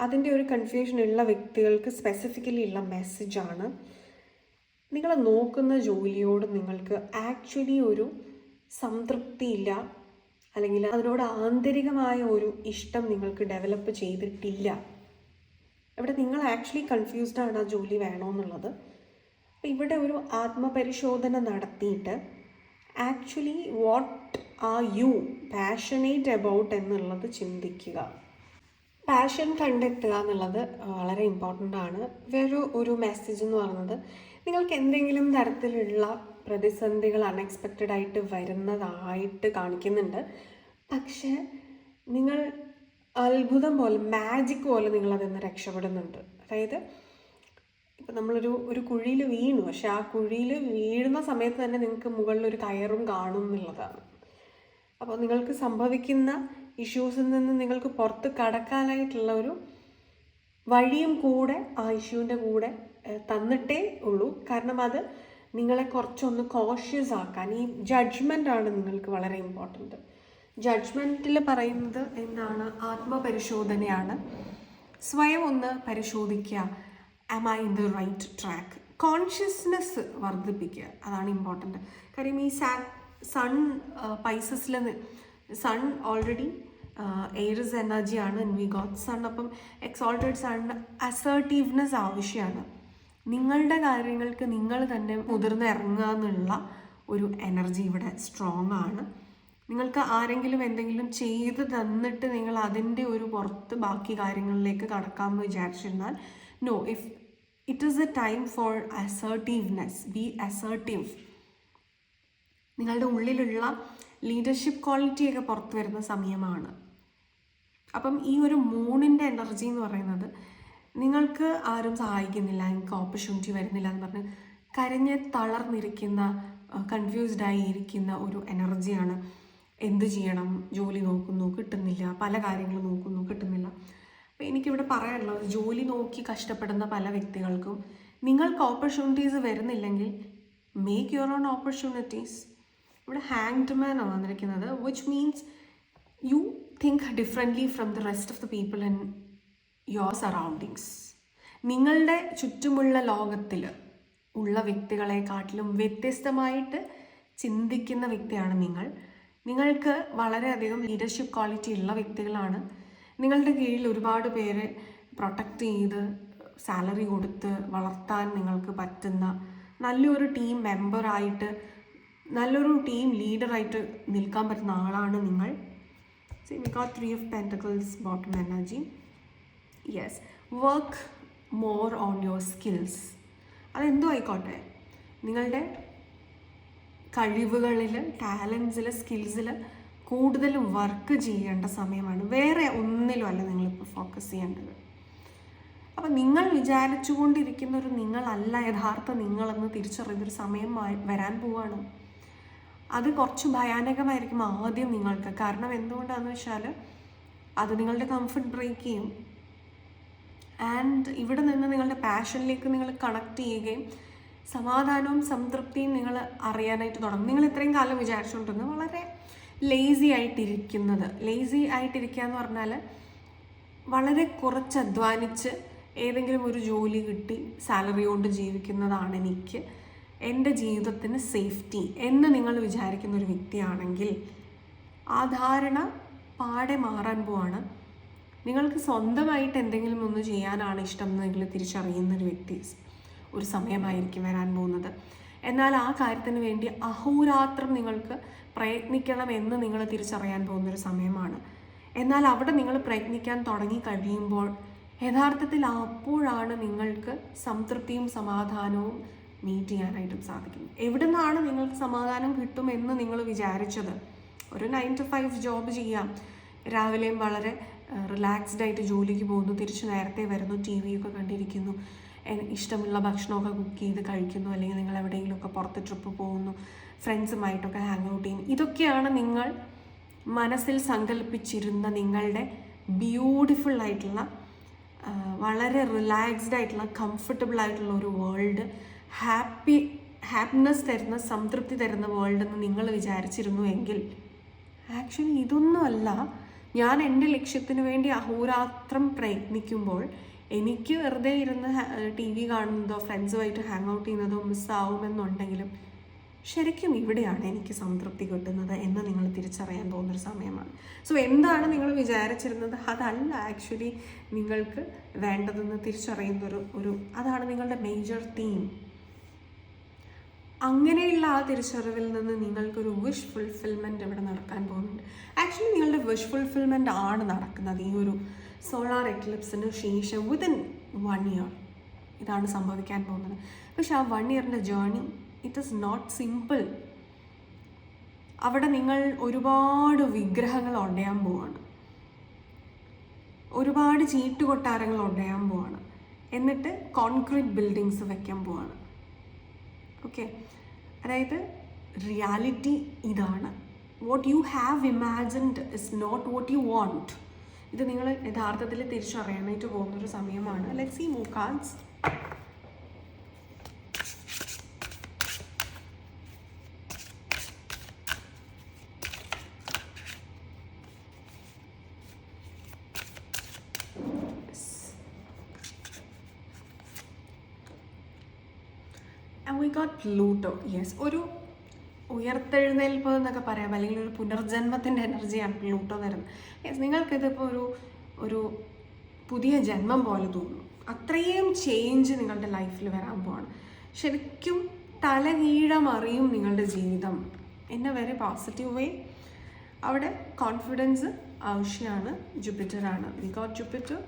അതിൻ്റെ ഒരു കൺഫ്യൂഷൻ ഉള്ള വ്യക്തികൾക്ക് സ്പെസിഫിക്കലി ഉള്ള മെസ്സേജാണ്. നിങ്ങൾ നോക്കുന്ന ജോലിയോട് നിങ്ങൾക്ക് ആക്ച്വലി ഒരു സംതൃപ്തിയില്ല, അല്ലെങ്കിൽ അതിനോട് ആന്തരികമായ ഒരു ഇഷ്ടം നിങ്ങൾക്ക് ഡെവലപ്പ് ചെയ്തിട്ടില്ല. ഇവിടെ നിങ്ങൾ ആക്ച്വലി കൺഫ്യൂസ്ഡാണ് ആ ജോലി വേണമെന്നുള്ളത്. അപ്പോൾ ഇവിടെ ഒരു ആത്മപരിശോധന നടത്തിയിട്ട് actually what are you passionate about എന്നുള്ളത് ചിന്തിക്കുക. പാഷൻ കണ്ടെത്തുക എന്നുള്ളത് വളരെ ഇമ്പോർട്ടൻ്റ് ആണ്. ഒരു മെസ്സേജ് എന്ന് പറയുന്നത്, നിങ്ങൾക്ക് എന്തെങ്കിലും തരത്തിലുള്ള പ്രതിസന്ധികൾ അൺഎക്സ്പെക്റ്റഡ് ആയിട്ട് വരുന്നതായിട്ട് കാണിക്കുന്നുണ്ട്. പക്ഷേ നിങ്ങൾ അത്ഭുതം പോലെ, മാജിക് പോലെ നിങ്ങളതിൽ നിന്ന് രക്ഷപ്പെടുന്നുണ്ട്. അതായത് ഇപ്പം നമ്മളൊരു കുഴിയിൽ വീണു, പക്ഷെ ആ കുഴിയിൽ വീഴുന്ന സമയത്ത് തന്നെ നിങ്ങൾക്ക് മുകളിലൊരു കയറും കാണും എന്നുള്ളതാണ്. അപ്പോൾ നിങ്ങൾക്ക് സംഭവിക്കുന്ന ഇഷ്യൂസിൽ നിന്ന് നിങ്ങൾക്ക് പുറത്ത് കടക്കാനായിട്ടുള്ള ഒരു വഴിയും കൂടെ ആ ഇഷ്യൂവിൻ്റെ കൂടെ തന്നിട്ടേ ഉള്ളൂ. കാരണം അത് നിങ്ങളെ കുറച്ചൊന്ന് കോഷ്യസ് ആക്കാൻ, ഈ ജഡ്ജ്മെൻ്റാണ് നിങ്ങൾക്ക് വളരെ ഇമ്പോർട്ടൻറ്റ്. ജഡ്ജ്മെൻറ്റിൽ പറയുന്നത് എന്താണ്? ആത്മപരിശോധനയാണ്. സ്വയം ഒന്ന് പരിശോധിക്കുക, am I in the right track. Consciousness വർദ്ധിപ്പിക്കുക, അതാണ് ഇമ്പോർട്ടൻറ്റ്. കാര്യം ഈ സൺ പൈസസിൽ സൺ ഓൾറെഡി എയർസ് എനർജിയാണ്. We got sun. അപ്പം എക്സോൾട്ടഡ് സൺ അസേർട്ടീവ്നെസ് ആവശ്യമാണ്. നിങ്ങളുടെ കാര്യങ്ങൾക്ക് നിങ്ങൾ തന്നെ മുതിർന്ന് ഇറങ്ങുക എന്നുള്ള ഒരു എനർജി ഇവിടെ സ്ട്രോങ് ആണ്. നിങ്ങൾക്ക് ആരെങ്കിലും എന്തെങ്കിലും ചെയ്ത് തന്നിട്ട് നിങ്ങൾ അതിൻ്റെ ഒരു പുറത്ത് ബാക്കി കാര്യങ്ങളിലേക്ക് കടക്കാമെന്ന് വിചാരിച്ചിരുന്നാൽ, if it is a time for assertiveness, be assertive. നിങ്ങളുടെ ഉള്ളിലുള്ള ലീഡർഷിപ്പ് ക്വാളിറ്റിയൊക്കെ പുറത്തു വരുന്ന സമയമാണ്. അപ്പം ഈ ഒരു മൂണിൻ്റെ എനർജി എന്ന് പറയുന്നത് നിങ്ങൾക്ക് ആരും സഹായിക്കുന്നില്ല, എനിക്ക് ഓപ്പർച്യൂണിറ്റി വരുന്നില്ല എന്ന് പറഞ്ഞ് കരഞ്ഞ് തളർന്നിരിക്കുന്ന, കൺഫ്യൂസ്ഡായി ഇരിക്കുന്ന ഒരു എനർജിയാണ്. എന്ത് ചെയ്യണം, ജോലി നോക്കുന്നു കിട്ടുന്നില്ല, പല കാര്യങ്ങളും നോക്കുന്നു കിട്ടുന്നില്ല. അപ്പോൾ എനിക്കിവിടെ പറയാനുള്ളത്, ജോലി നോക്കി കഷ്ടപ്പെടുന്ന പല വ്യക്തികൾക്കും നിങ്ങൾക്ക് ഓപ്പർച്യൂണിറ്റീസ് വരുന്നില്ലെങ്കിൽ മേക്ക് യുവർ ഓൺ ഓപ്പർച്യൂണിറ്റീസ്. ഇവിടെ ഹാങ്ഡ് മാൻ ആണ് വന്നിരിക്കുന്നത്, which means you think differently from the rest of the people in your surroundings. നിങ്ങളുടെ ചുറ്റുമുള്ള ലോകത്തിൽ ഉള്ള വ്യക്തികളെക്കാട്ടിലും വ്യത്യസ്തമായിട്ട് ചിന്തിക്കുന്ന വ്യക്തിയാണ് നിങ്ങൾ. നിങ്ങൾക്ക് വളരെയധികം ലീഡർഷിപ്പ് ക്വാളിറ്റി ഉള്ള വ്യക്തികളാണ്. നിങ്ങളുടെ കീഴിൽ ഒരുപാട് പേരെ പ്രൊട്ടക്റ്റ് ചെയ്ത് സാലറി കൊടുത്ത് വളർത്താൻ നിങ്ങൾക്ക് പറ്റുന്ന നല്ലൊരു ടീം മെമ്പറായിട്ട്, നല്ലൊരു ടീം ലീഡറായിട്ട് നിൽക്കാൻ പറ്റുന്ന ആളാണ് നിങ്ങൾ. See, we got 3 of Pentacles, bottom energy. Yes, work more on your skills. അതെന്തോ ആയിക്കോട്ടെ, നിങ്ങളുടെ കഴിവുകളിൽ, ടാലൻസിൽ, സ്കിൽസിൽ കൂടുതലും വർക്ക് ചെയ്യേണ്ട സമയമാണ്. വേറെ ഒന്നിലും അല്ല നിങ്ങളിപ്പോൾ ഫോക്കസ് ചെയ്യേണ്ടത്. അപ്പം നിങ്ങൾ വിചാരിച്ചുകൊണ്ടിരിക്കുന്ന ഒരു നിങ്ങളല്ല യഥാർത്ഥ നിങ്ങളെന്ന് തിരിച്ചറിയുന്നൊരു സമയം വരാൻ പോവാണ്. അത് കുറച്ച് ഭയാനകമായിരിക്കും ആദ്യം നിങ്ങൾക്ക്. കാരണം എന്തുകൊണ്ടാണെന്ന് വെച്ചാൽ അത് നിങ്ങളുടെ കംഫർട്ട് ബ്രേക്ക് ചെയ്യും. ആൻഡ് ഇവിടെ നിന്ന് നിങ്ങളുടെ പാഷനിലേക്ക് നിങ്ങൾ കണക്ട് ചെയ്യുകയും സമാധാനവും സംതൃപ്തിയും നിങ്ങൾ അറിയാനായിട്ട് തുടങ്ങും. നിങ്ങൾ ഇത്രയും കാലം വിചാരിച്ചുകൊണ്ടിരുന്നത് വളരെ ലേസി ആയിട്ടിരിക്കുക എന്ന് പറഞ്ഞാൽ വളരെ കുറച്ച് അധ്വാനിച്ച് ഏതെങ്കിലും ഒരു ജോലി കിട്ടി സാലറി കൊണ്ട് ജീവിക്കുന്നതാണ് എനിക്ക് എൻ്റെ ജീവിതത്തിന് സേഫ്റ്റി എന്ന് നിങ്ങൾ വിചാരിക്കുന്ന ഒരു വ്യക്തിയാണെങ്കിൽ ആ ധാരണ പാടെ മാറാൻ പോവാണ്. നിങ്ങൾക്ക് സ്വന്തമായിട്ട് എന്തെങ്കിലും ഒന്ന് ചെയ്യാനാണ് ഇഷ്ടം എന്ന് നിങ്ങൾ തിരിച്ചറിയുന്നൊരു വ്യക്തി ഒരു സമയമായിരിക്കും വരാൻ പോകുന്നത്. എന്നാൽ ആ കാര്യത്തിന് വേണ്ടി അഹോരാത്രം നിങ്ങൾക്ക് പ്രയത്നിക്കണം എന്ന് നിങ്ങൾ തിരിച്ചറിയാൻ പോകുന്നൊരു സമയമാണ്. എന്നാൽ അവിടെ നിങ്ങൾ പ്രയത്നിക്കാൻ തുടങ്ങി കഴിയുമ്പോൾ യഥാർത്ഥത്തിൽ അപ്പോഴാണ് നിങ്ങൾക്ക് സംതൃപ്തിയും സമാധാനവും മീറ്റ് ചെയ്യാനായിട്ടും സാധിക്കും. എവിടെ നിന്നാണ് നിങ്ങൾക്ക് സമാധാനം കിട്ടുമെന്ന് നിങ്ങൾ വിചാരിച്ചത്? ഒരു 9 to 5 ജോബ് ചെയ്യാം, രാവിലെയും വളരെ റിലാക്സ്ഡ് ആയിട്ട് ജോലിക്ക് പോകുന്നു, തിരിച്ച് നേരത്തെ വരുന്നു, ടി വിയൊക്കെ കണ്ടിരിക്കുന്നു, ഇഷ്ടമുള്ള ഭക്ഷണമൊക്കെ കുക്ക് ചെയ്ത് കഴിക്കുന്നു, അല്ലെങ്കിൽ നിങ്ങൾ എവിടെയെങ്കിലുമൊക്കെ പുറത്ത് ട്രിപ്പ് പോകുന്നു, ഫ്രണ്ട്സുമായിട്ടൊക്കെ ഹാങ് ഔട്ട് ചെയ്യുന്നു. ഇതൊക്കെയാണ് നിങ്ങൾ മനസ്സിൽ സങ്കല്പിച്ചിരുന്ന നിങ്ങളുടെ ബ്യൂട്ടിഫുൾ ആയിട്ടുള്ള, വളരെ റിലാക്സ്ഡ് ആയിട്ടുള്ള, കംഫർട്ടബിൾ ആയിട്ടുള്ള ഒരു വേൾഡ്, ഹാപ്പിനെസ് തരുന്ന, സംതൃപ്തി തരുന്ന വേൾഡ് എന്ന് നിങ്ങൾ വിചാരിച്ചിരുന്നു എങ്കിൽ ആക്ച്വലി ഇതൊന്നുമല്ല. ഞാൻ എൻ്റെ ലക്ഷ്യത്തിന് വേണ്ടി അഹോരാത്രം പ്രയത്നിക്കുമ്പോൾ എനിക്ക് വെറുതെ ഇരുന്ന് ടി വി കാണുന്നതോ ഫ്രണ്ട്സുമായിട്ട് ഹാങ് ഔട്ട് ചെയ്യുന്നതോ മിസ്സാവുമെന്നുണ്ടെങ്കിലും ശരിക്കും ഇവിടെയാണ് എനിക്ക് സംതൃപ്തി കിട്ടുന്നത് എന്ന് നിങ്ങൾ തിരിച്ചറിയാൻ പോകുന്നൊരു സമയമാണ്. സോ എന്താണ് നിങ്ങൾ വിചാരിച്ചിരുന്നത് അതല്ല ആക്ച്വലി നിങ്ങൾക്ക് വേണ്ടതെന്ന് തിരിച്ചറിയുന്നൊരു അതാണ് നിങ്ങളുടെ മേജർ തീം. അങ്ങനെയുള്ള ആ തിരിച്ചറിവിൽ നിന്ന് നിങ്ങൾക്കൊരു വിഷ് ഫുൾഫിൽമെൻറ്റ് ഇവിടെ നടക്കാൻ പോകുന്നുണ്ട്. ആക്ച്വലി നിങ്ങളുടെ വിഷ് ഫുൾഫിൽമെൻ്റ് ആണ് നടക്കുന്നത് ഈ ഒരു സോളാർ എക്ലിപ്സിന് ശേഷം. വിതിൻ 1 year ഇതാണ് സംഭവിക്കാൻ പോകുന്നത്. പക്ഷെ ആ 1 yearൻ്റെ journey it is not simple. അവിടെ നിങ്ങൾ ഒരുപാട് വിഗ്രഹങ്ങൾ ഒടയാൻ പോവാണ്, ഒരുപാട് ചീട്ടുകൊട്ടാരങ്ങൾ ഒടയാൻ പോവാണ്, എന്നിട്ട് കോൺക്രീറ്റ് ബിൽഡിങ്സ് വെക്കാൻ പോവാണ്. ഓക്കെ, അതായത് റിയാലിറ്റി ഇതാണ്. What you have imagined is not what you want. ഇത് നിങ്ങൾ യഥാർത്ഥത്തിൽ തിരിച്ചറിയാനായിട്ട് പോകുന്നൊരു സമയമാണ്. Let's see more cards. And we got Pluto. Yes, ഒരു ഉയർത്തെഴുന്നേൽപ്പ് എന്നൊക്കെ പറയാം, അല്ലെങ്കിൽ ഒരു പുനർജന്മത്തിൻ്റെ എനർജിയാണ് പ്ലൂട്ടോ തരുന്നത്. യെസ്, നിങ്ങൾക്കിതിപ്പോൾ ഒരു പുതിയ ജന്മം പോലെ തോന്നുന്നു. അത്രയും ചേഞ്ച് നിങ്ങളുടെ ലൈഫിൽ വരാൻ പോവാണ്. ശരിക്കും തലകീഴമറിയും നിങ്ങളുടെ ജീവിതം in a very positive way. അവിടെ കോൺഫിഡൻസ് ആവശ്യമാണ്. ജൂപ്പിറ്ററാണ്. We got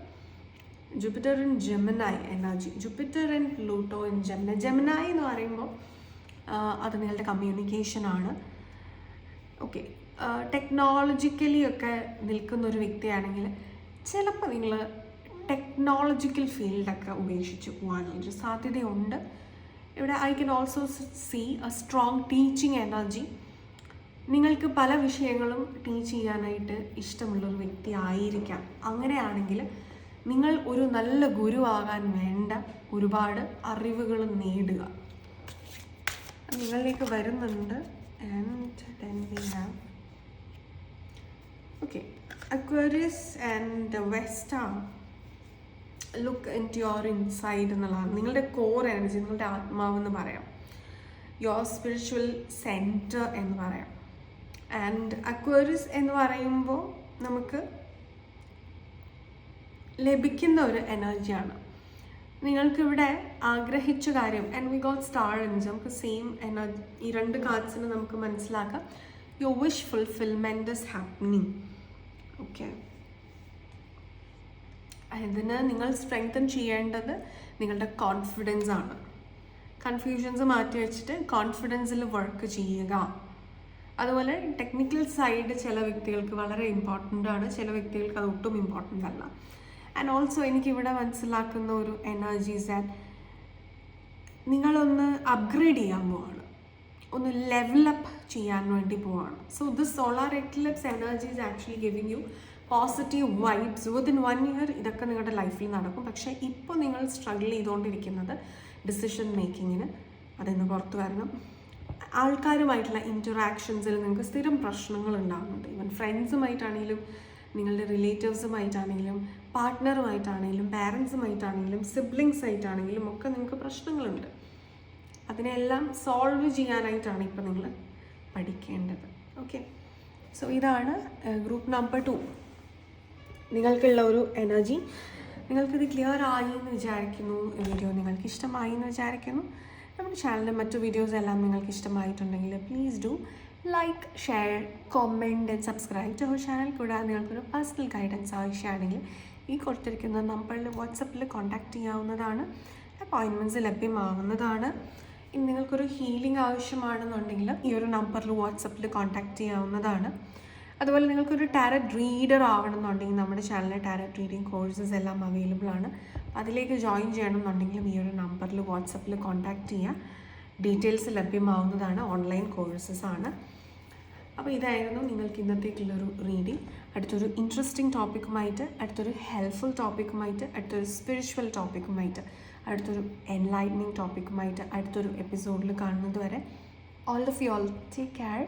Jupiter in Gemini energy. Jupiter and Pluto in Gemini എന്ന് പറയുമ്പോൾ അത് നിങ്ങളുടെ കമ്മ്യൂണിക്കേഷനാണ്, ഓക്കെ, ടെക്നോളജിക്കലി ഒക്കെ നിൽക്കുന്ന ഒരു വ്യക്തിയാണെങ്കിൽ ചിലപ്പോൾ നിങ്ങൾ ടെക്നോളജിക്കൽ ഫീൽഡൊക്കെ ഉപേക്ഷിച്ച് പോകാനുള്ളൊരു സാധ്യതയുണ്ട്. ഇവിടെ I can also see a strong teaching energy. നിങ്ങൾക്ക് പല വിഷയങ്ങളും ടീച്ച് ചെയ്യാനായിട്ട് ഇഷ്ടമുള്ളൊരു വ്യക്തി ആയിരിക്കാം. അങ്ങനെയാണെങ്കിൽ നിങ്ങൾ ഒരു നല്ല ഗുരുവാകാൻ വേണ്ട ഒരുപാട് അറിവുകൾ നേടുക, നിങ്ങളിലേക്ക് വരുന്നുണ്ട്. And then we have okay Aquarius and the star. Look into your inside എന്നുള്ളതാണ് നിങ്ങളുടെ കോർ എനർജി, നിങ്ങളുടെ ആത്മാവെന്ന് പറയാം, യുവർ സ്പിരിച്വൽ സെൻറ്റർ എന്ന് പറയാം. ആൻഡ് അക്വേറിയസ് എന്ന് പറയുമ്പോൾ നമുക്ക് ലഭിക്കുന്ന ഒരു എനർജിയാണ്. നിങ്ങൾക്കിവിടെ ആഗ്രഹിച്ച കാര്യം, and we got star energy, നമുക്ക് സെയിം എനർജി, ഈ രണ്ട് കാർഡ്സിന് നമുക്ക് മനസ്സിലാക്കാം your wish fulfilment is happening. Okay, ഇതിന് നിങ്ങൾ സ്ട്രെങ്തൻ ചെയ്യേണ്ടത് നിങ്ങളുടെ കോൺഫിഡൻസ് ആണ്. കൺഫ്യൂഷൻസ് മാറ്റി വെച്ചിട്ട് കോൺഫിഡൻസിൽ വർക്ക് ചെയ്യുക. അതുപോലെ ടെക്നിക്കൽ സൈഡ് ചില വ്യക്തികൾക്ക് വളരെ ഇമ്പോർട്ടൻ്റ് ആണ്, ചില വ്യക്തികൾക്ക് അത് ഒട്ടും ഇമ്പോർട്ടൻ്റ് അല്ല. ആൻഡ് ഓൾസോ എനിക്കിവിടെ മനസ്സിലാക്കുന്ന ഒരു എനർജീസ് ആൻഡ് നിങ്ങളൊന്ന് അപ്ഗ്രേഡ് ചെയ്യാൻ പോവാണ്, ഒന്ന് ലെവലപ്പ് ചെയ്യാൻ വേണ്ടി പോവാണ്. So this solar Eclipse energy is actually giving U positive vibes. Within 1 year ഇതൊക്കെ നിങ്ങളുടെ ലൈഫിൽ നടക്കും. പക്ഷേ ഇപ്പോൾ നിങ്ങൾ സ്ട്രഗിൾ ചെയ്തുകൊണ്ടിരിക്കുന്നത് ഡിസിഷൻ മേക്കിങ്ങിന്, അതിന്ന് പുറത്ത് വരണം. ആൾക്കാരുമായിട്ടുള്ള ഇൻറ്ററാക്ഷൻസിൽ നിങ്ങൾക്ക് സ്ഥിരം പ്രശ്നങ്ങൾ ഉണ്ടാകുന്നുണ്ട്. ഈവൻ ഫ്രണ്ട്സുമായിട്ടാണെങ്കിലും, നിങ്ങളുടെ റിലേറ്റീവ്സുമായിട്ടാണെങ്കിലും, പാർട്ട്ണറുമായിട്ടാണെങ്കിലും, പാരൻസുമായിട്ടാണെങ്കിലും, സിബ്ലിങ്സ് ആയിട്ടാണെങ്കിലും ഒക്കെ നിങ്ങൾക്ക് പ്രശ്നങ്ങളുണ്ട്. അതിനെല്ലാം സോൾവ് ചെയ്യാനായിട്ടാണ് ഇപ്പോൾ നിങ്ങൾ പഠിക്കേണ്ടത്. ഓക്കെ, സോ ഇതാണ് ഗ്രൂപ്പ് നമ്പർ 2 നിങ്ങൾക്കുള്ള ഒരു എനർജി. നിങ്ങൾക്കിത് ക്ലിയർ ആയി എന്ന് വിചാരിക്കുന്നു. ഈ വീഡിയോ നിങ്ങൾക്ക് ഇഷ്ടമായി എന്ന് വിചാരിക്കുന്നു. നമ്മുടെ ചാനലിലെ മറ്റു വീഡിയോസ് എല്ലാം നിങ്ങൾക്ക് ഇഷ്ടമായിട്ടുണ്ടെങ്കിൽ please do like, share, comment and subscribe to our channel. കൂടാതെ നിങ്ങൾക്കൊരു പേഴ്സണൽ ഗൈഡൻസ് ആവശ്യമാണെങ്കിൽ ഈ കൊടുത്തിരിക്കുന്ന നമ്പറിൽ വാട്സപ്പിൽ കോൺടാക്റ്റ് ചെയ്യാവുന്നതാണ്. അപ്പോയിൻമെൻറ്റ്സ് ലഭ്യമാവുന്നതാണ്. ഇനി നിങ്ങൾക്കൊരു ഹീലിംഗ് ആവശ്യമാണെന്നുണ്ടെങ്കിൽ ഈ ഒരു നമ്പറിൽ വാട്സപ്പിൽ കോൺടാക്റ്റ് ചെയ്യാവുന്നതാണ്. അതുപോലെ നിങ്ങൾക്കൊരു ടാരറ്റ് റീഡർ ആവണമെന്നുണ്ടെങ്കിൽ നമ്മുടെ ചാനലിൽ ടാരറ്റ് റീഡിങ് കോഴ്സസ് എല്ലാം അവൈലബിൾ ആണ്. അതിലേക്ക് ജോയിൻ ചെയ്യണമെന്നുണ്ടെങ്കിലും ഈ ഒരു നമ്പറിൽ വാട്സപ്പിൽ കോൺടാക്റ്റ് ചെയ്യുക. ഡീറ്റെയിൽസ് ലഭ്യമാവുന്നതാണ്. ഓൺലൈൻ കോഴ്സസ് ആണ്. അപ്പോൾ ഇതായിരുന്നു നിങ്ങൾക്ക് ഇന്നത്തേക്കുള്ളൊരു റീഡിങ്. അടുത്തൊരു ഇൻട്രസ്റ്റിംഗ് ടോപ്പിക്കുമായിട്ട്, അടുത്തൊരു ഹെൽപ്ഫുൾ ടോപ്പിക്കുമായിട്ട്, അടുത്തൊരു സ്പിരിച്വൽ ടോപ്പിക്കുമായിട്ട്, അടുത്തൊരു എൻലൈറ്റനിങ് ടോപ്പിക്കുമായിട്ട് അടുത്തൊരു എപ്പിസോഡിൽ കാണുന്നത് വരെ all of you all take care.